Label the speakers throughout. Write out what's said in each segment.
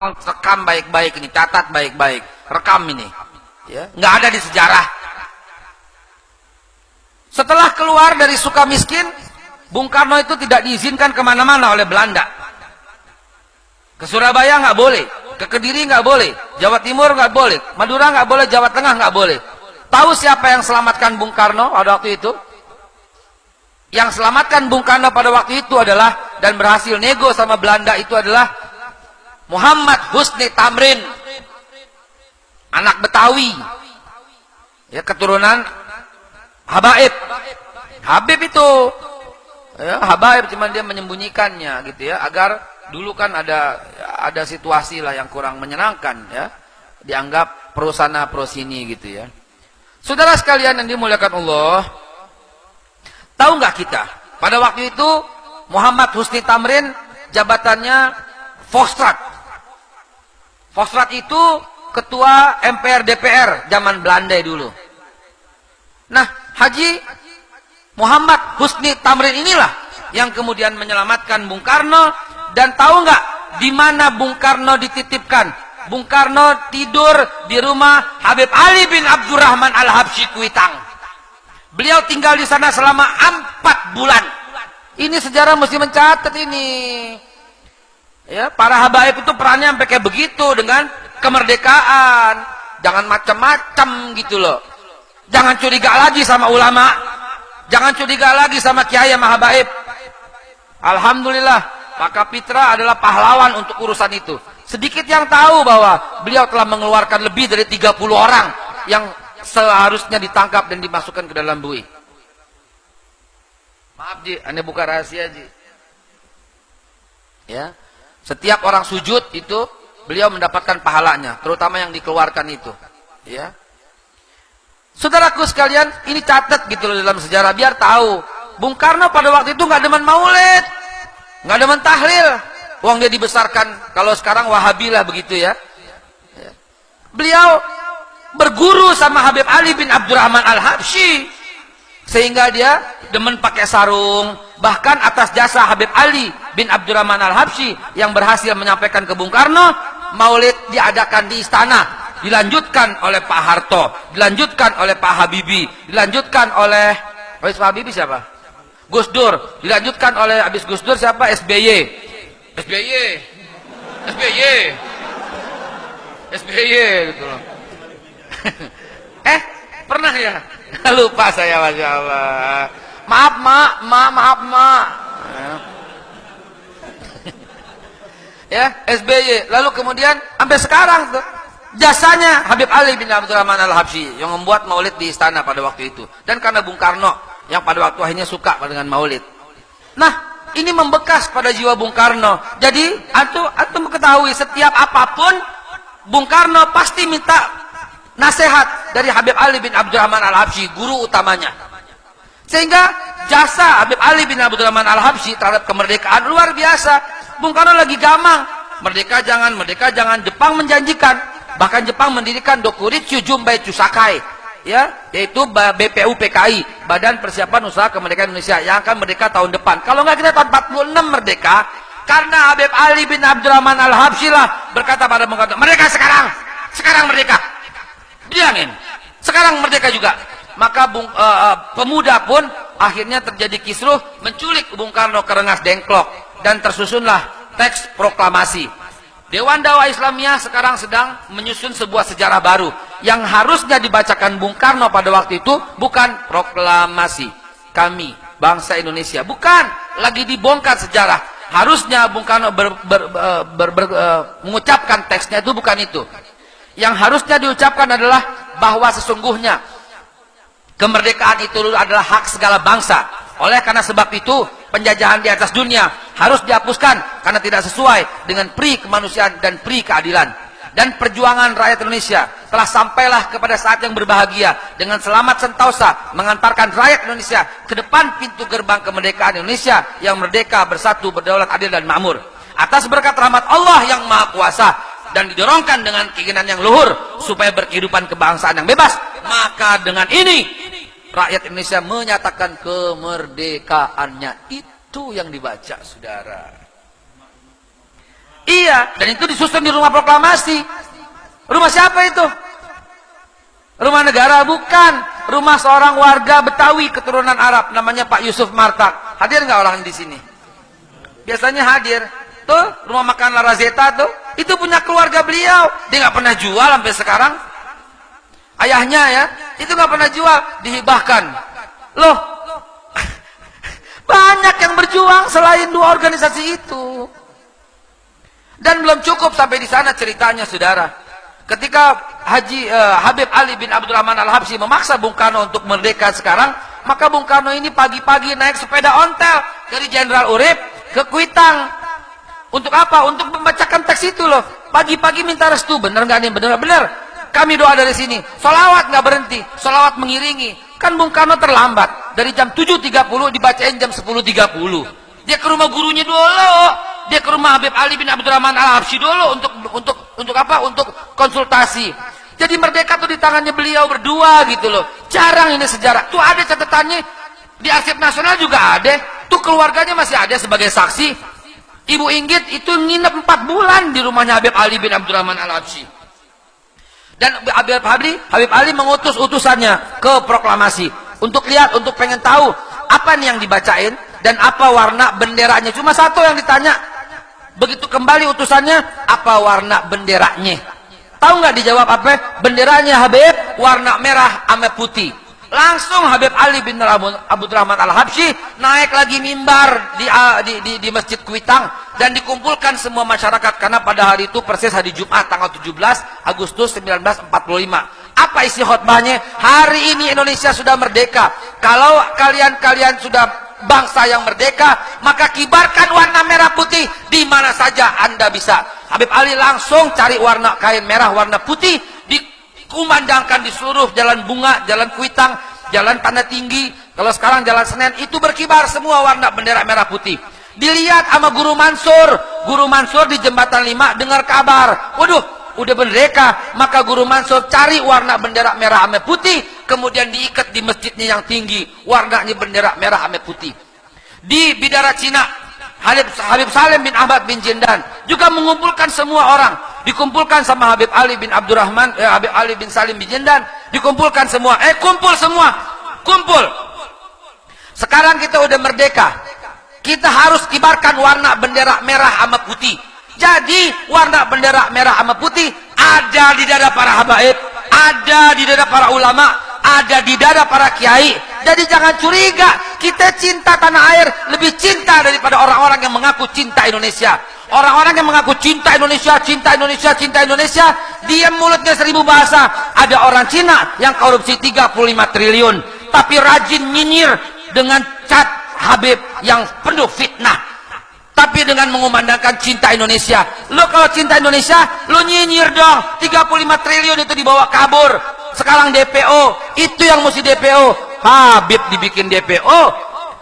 Speaker 1: rekam baik-baik ini, catat baik-baik, rekam ini, ya, nggak ada di sejarah. Setelah keluar dari Sukamiskin, Bung Karno itu tidak diizinkan kemana-mana oleh Belanda. Ke Surabaya nggak boleh, ke Kediri nggak boleh, Jawa Timur nggak boleh, Madura nggak boleh, Jawa Tengah nggak boleh. Tahu siapa yang selamatkan Bung Karno pada waktu itu? Yang selamatkan Bung Karno pada waktu itu adalah, dan berhasil nego sama Belanda itu adalah Muhammad Husni Tamrin, anak Betawi, ya, keturunan Habaib. Habib itu, ya, Habaib, cuman dia menyembunyikannya, gitu ya, agar dulu kan ada situasi lah yang kurang menyenangkan, ya, dianggap pro sana pro sini, gitu ya. Saudara sekalian yang dimuliakan Allah, tahu nggak kita pada waktu itu Muhammad Husni Tamrin jabatannya Volkstraat. Volkstraat itu ketua MPR DPR zaman Belanda dulu. Nah, Haji Muhammad Husni Tamrin inilah yang kemudian menyelamatkan Bung Karno. Dan tahu nggak di mana Bung Karno dititipkan? Bung Karno tidur di rumah Habib Ali bin Abdurrahman Al-Habsyi Kuitang. Beliau tinggal di sana selama 4 bulan. Ini sejarah mesti mencatat ini. Ya, para habaib itu perannya sampai kayak begitu dengan kemerdekaan. Jangan macam-macam gitu loh. Jangan curiga lagi sama ulama. Jangan curiga lagi sama kiai sama habaib. Alhamdulillah, Pak Kapitra adalah pahlawan untuk urusan itu. Sedikit yang tahu bahwa beliau telah mengeluarkan lebih dari 30 orang yang seharusnya ditangkap dan dimasukkan ke dalam bui. Maaf Ji, Anda buka rahasia Ji. Ya. Setiap orang sujud itu beliau mendapatkan pahalanya, terutama yang dikeluarkan itu, ya. Saudaraku sekalian, ini catat gitu loh dalam sejarah biar tahu. Bung Karno pada waktu itu nggak demen maulid, nggak demen tahlil. Uang dia dibesarkan, kalau sekarang Wahabi lah begitu ya. Beliau berguru sama Habib Ali bin Abdurrahman Al-Habsyi, sehingga dia demen pakai sarung. Bahkan atas jasa Habib Ali bin Abdurrahman Al-Habsyi yang berhasil menyampaikan ke Bung Karno, maulid diadakan di istana, dilanjutkan oleh Pak Harto, dilanjutkan oleh Pak Habibie, dilanjutkan oleh Pak Habibie siapa? Gus Dur, dilanjutkan oleh habis Gus Dur siapa? SBY. gitu loh. Pernah ya? Lupa saya, Masya Allah. Maaf mak. Ya, SBY. Lalu kemudian sampai sekarang tuh jasanya Habib Ali bin Abdurrahman Al-Habsyi yang membuat maulid di istana pada waktu itu. Dan karena Bung Karno yang pada waktu akhirnya suka dengan maulid. Nah, ini membekas pada jiwa Bung Karno. Jadi antum ketahui setiap apapun Bung Karno pasti minta nasihat dari Habib Ali bin Abdurrahman Al-Habsyi, guru utamanya. Sehingga jasa Habib Ali bin Abdurrahman Al-Habsyi terhadap kemerdekaan luar biasa. Bung Karno lagi gamang, merdeka jangan, Jepang menjanjikan, bahkan Jepang mendirikan Dokuritsu Jumbai Chusakai, ya, yaitu BPUPKI, Badan Persiapan Usaha Kemerdekaan Indonesia, yang akan merdeka tahun depan. Kalau nggak kita tahun 46 merdeka, karena Habib Ali bin Abdurrahman Al-Habsyi lah berkata pada Bung Karno, merdeka sekarang merdeka. Bilangin, sekarang merdeka juga. Maka pemuda pun akhirnya terjadi kisruh, menculik Bung Karno ke Rengas Dengklok, dan tersusunlah teks proklamasi. Dewan Dakwah Islamiyah sekarang sedang menyusun sebuah sejarah baru yang harusnya dibacakan Bung Karno pada waktu itu bukan proklamasi kami bangsa Indonesia, bukan, lagi dibongkar sejarah. Harusnya Bung Karno mengucapkan teksnya itu bukan itu. Yang harusnya diucapkan adalah bahwa sesungguhnya kemerdekaan itu adalah hak segala bangsa. Oleh karena sebab itu, penjajahan di atas dunia harus dihapuskan karena tidak sesuai dengan pri kemanusiaan dan pri keadilan. Dan perjuangan rakyat Indonesia telah sampailah kepada saat yang berbahagia dengan selamat sentosa mengantarkan rakyat Indonesia ke depan pintu gerbang kemerdekaan Indonesia yang merdeka, bersatu, berdaulat, adil dan makmur. Atas berkat rahmat Allah yang Maha Kuasa dan didorongkan dengan keinginan yang luhur supaya berkehidupan kebangsaan yang bebas, maka dengan ini rakyat Indonesia menyatakan kemerdekaannya. Itu yang dibaca, saudara. Iya, dan itu disusun di rumah proklamasi. Rumah siapa itu? Rumah negara? Bukan. Rumah seorang warga Betawi keturunan Arab, namanya Pak Yusuf Martak. Hadir nggak orang di sini? Biasanya hadir. Tuh, rumah makan La Razeta tuh, itu punya keluarga beliau. Dia nggak pernah jual sampai sekarang. Ayahnya ya, itu nggak pernah jual, dihibahkan. Loh, banyak yang berjuang selain dua organisasi itu. Dan belum cukup sampai di sana ceritanya, saudara. Ketika Habib Ali bin Abdurrahman Al-Habsyi memaksa Bung Karno untuk merdeka sekarang, maka Bung Karno ini pagi-pagi naik sepeda ontel dari Jenderal Urip ke Kuitang. Untuk apa? Untuk membacakan teks itu loh. Pagi-pagi minta restu. Bener nggak nih? Bener. Kami doa dari sini. Solawat nggak berhenti. Solawat mengiringi. Kan Bung Karno terlambat. Dari jam 7.30 dibacain jam 10.30. Dia ke rumah gurunya dulu. Dia ke rumah Habib Ali bin Abdurrahman Al-Habsyi dulu untuk apa? Untuk konsultasi. Jadi merdeka tuh di tangannya beliau berdua gitu loh. Jarang ini sejarah. Tuh ada catatannya di Arsip Nasional juga ada. Tuh keluarganya masih ada sebagai saksi. Ibu Inggit itu nginep 4 bulan di rumahnya Habib Ali bin Abdurrahman Al-Habsyi. Dan Habib Ali mengutus utusannya ke proklamasi untuk lihat, untuk pengen tahu apa nih yang dibacain dan apa warna benderanya. Cuma satu yang ditanya. Begitu kembali utusannya, apa warna benderanya? Tahu nggak dijawab apa? Benderanya Habib warna merah sama putih. Langsung Habib Ali bin Abdurrahman Al-Habsyi naik lagi mimbar di Masjid Kuitang dan dikumpulkan semua masyarakat, karena pada hari itu persis hari Jumat tanggal 17 Agustus 1945. Apa isi khutbahnya? Hari ini Indonesia sudah merdeka. Kalau kalian sudah bangsa yang merdeka, maka kibarkan warna merah putih di mana saja Anda bisa. Habib Ali langsung cari warna kain merah warna putih, dikumandangkan di seluruh jalan Bunga, jalan Kuitang, jalan Tanda Tinggi, kalau sekarang jalan Senen, itu berkibar semua warna bendera merah putih. Dilihat sama Guru Mansur di Jembatan 5 dengar kabar, waduh udah merdeka, maka Guru Mansur cari warna bendera merah sama putih, kemudian diikat di masjidnya yang tinggi, warnanya bendera merah sama putih. Di Bidara Cina, Habib Salim bin Ahmad bin Jindan juga mengumpulkan semua orang, dikumpulkan sama Habib Ali bin Habib Ali bin Salim bin Jindan, dikumpulkan semua, kumpul. Sekarang kita udah merdeka, kita harus kibarkan warna bendera merah sama putih. Jadi warna bendera merah sama putih ada di dada para habaib, ada di dada para ulama, ada di dada para kiai. Jadi jangan curiga, kita cinta tanah air lebih cinta daripada orang-orang yang mengaku cinta Indonesia. Orang-orang yang mengaku cinta Indonesia, diam mulutnya 1000 bahasa. Ada orang Cina yang korupsi 35 triliun, tapi rajin nyinyir dengan cat Habib yang penuh fitnah. Tapi dengan mengumandangkan cinta Indonesia. Lo kalau cinta Indonesia, lo nyinyir dong. 35 triliun itu dibawa kabur. Sekarang DPO, itu yang mesti DPO. Habib dibikin DPO.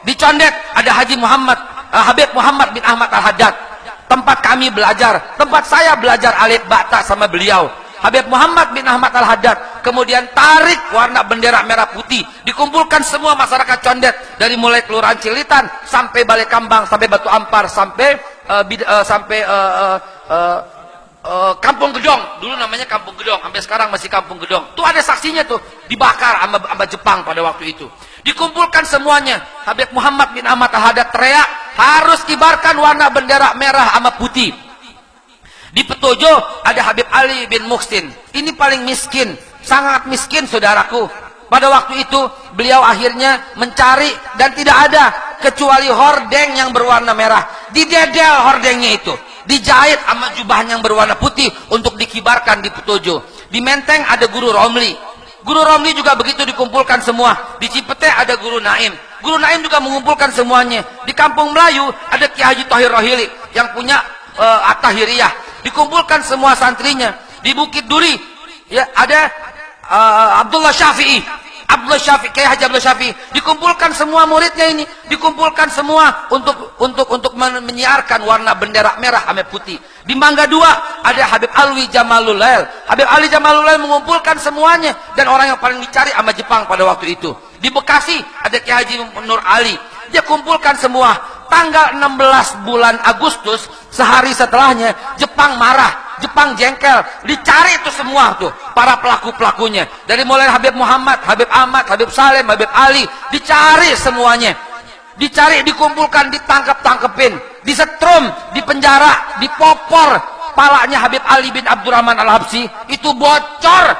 Speaker 1: Dicondet ada Habib Muhammad bin Ahmad Al-Haddad. Tempat kami belajar, tempat saya belajar alit bata sama beliau. Habib Muhammad bin Ahmad Al-Haddad kemudian tarik warna bendera merah putih, dikumpulkan semua masyarakat Condet dari mulai Kelurahan Cilitan sampai Balai Kambang, sampai Batu Ampar, sampai Kampung Gedong. Dulu namanya Kampung Gedong, sampai sekarang masih Kampung Gedong. Tuh ada saksinya tuh, dibakar sama Jepang pada waktu itu. Dikumpulkan semuanya. Habib Muhammad bin Ahmad Al-Haddad teriak, harus kibarkan warna bendera merah sama putih. Di Petojo ada Habib Ali bin Muhsin. Ini paling miskin, sangat miskin saudaraku. Pada waktu itu beliau akhirnya mencari dan tidak ada kecuali hordeng yang berwarna merah. Didedel hordengnya itu, dijahit sama jubahnya yang berwarna putih untuk dikibarkan di Petojo. Di Menteng ada Guru Romli. Guru Romli juga begitu dikumpulkan semua. Di Cipete ada Guru Naim. Guru Naim juga mengumpulkan semuanya. Di Kampung Melayu ada Kiai Haji Thohir Rohili yang punya At-Tahiriyah. Dikumpulkan semua santrinya. Di Bukit Duri ya ada Abdullah Syafi'i, Kiai Haji Abdullah Syafi'i. Dikumpulkan semua muridnya ini, dikumpulkan semua untuk menyiarkan warna bendera merah sama putih. Di Mangga 2 ada Habib Alwi Jamalul Lail. Habib Ali Jamalul Lail mengumpulkan semuanya dan orang yang paling dicari sama Jepang pada waktu itu. Di Bekasi ada Kiai Haji Nur Ali. Dia kumpulkan semua. tanggal 16 bulan Agustus, sehari setelahnya Jepang marah, Jepang jengkel, dicari itu semua tuh para pelaku-pelakunya, dari mulai Habib Muhammad, Habib Ahmad, Habib Salim, Habib Ali, dicari semuanya, dicari, dikumpulkan, ditangkep-tangkepin, disetrum, dipenjara, dipopor. Palanya Habib Ali bin Abdurrahman Al-Habsyi itu bocor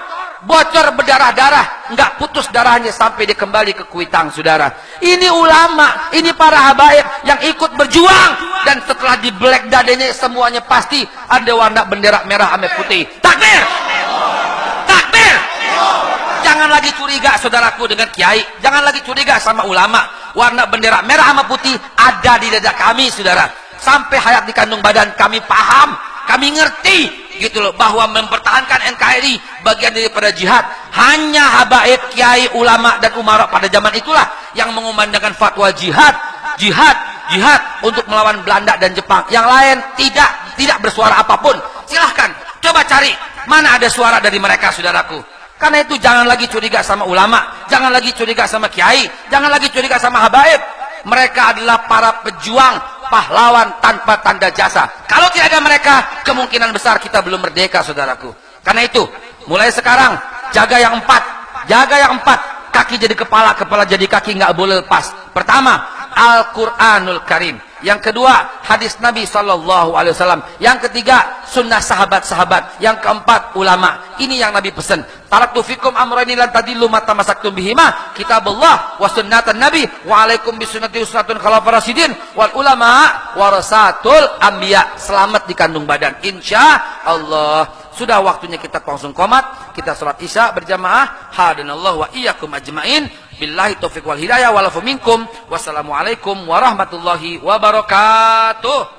Speaker 1: berdarah-darah, nggak putus darahnya sampai dia kembali ke Kuitang, saudara. Ini ulama, ini para habaib yang ikut berjuang, dan setelah di black dadanya semuanya pasti ada warna bendera merah sama putih. Takbir, takbir. Jangan lagi curiga, saudaraku, dengan kiai. Jangan lagi curiga sama ulama. Warna bendera merah sama putih ada di dada kami, saudara. Sampai hayat di kandung badan kami paham, kami ngerti gitu loh, bahwa mempertahankan NKRI bagian daripada jihad. Hanya habaib, kiai, ulama dan umara pada zaman itulah yang mengumandangkan fatwa jihad untuk melawan Belanda dan Jepang. Yang lain tidak bersuara apapun. Silahkan coba cari mana ada suara dari mereka, saudaraku. Karena itu jangan lagi curiga sama ulama, jangan lagi curiga sama kiai, jangan lagi curiga sama habaib. Mereka adalah para pejuang, pahlawan tanpa tanda jasa. Kalau tidak ada mereka, kemungkinan besar kita belum merdeka, saudaraku. Karena itu, mulai sekarang jaga yang empat, kaki jadi kepala, kepala jadi kaki, nggak boleh lepas. Pertama, Al-Quranul Karim. Yang kedua, hadis Nabi SAW. Yang ketiga, sunnah sahabat-sahabat. Yang keempat, ulama. Ini yang Nabi pesan. Taraktu fikum amrayni lan tadillu ma tamassaktum bihima, kitabullah wa sunnatan nabi wa alaikum bisunnati sunnatun khalafar rasyidin wal ulama warasatul anbiya. Selamat di kandung badan, insya Allah. Sudah waktunya kita langsung qomat, kita sholat isya berjamaah. Hadanallahu wa iyyakum ajmain. Billahi taufiq wal hidayah walafu minkum. Wassalamualaikum warahmatullahi wabarakatuh.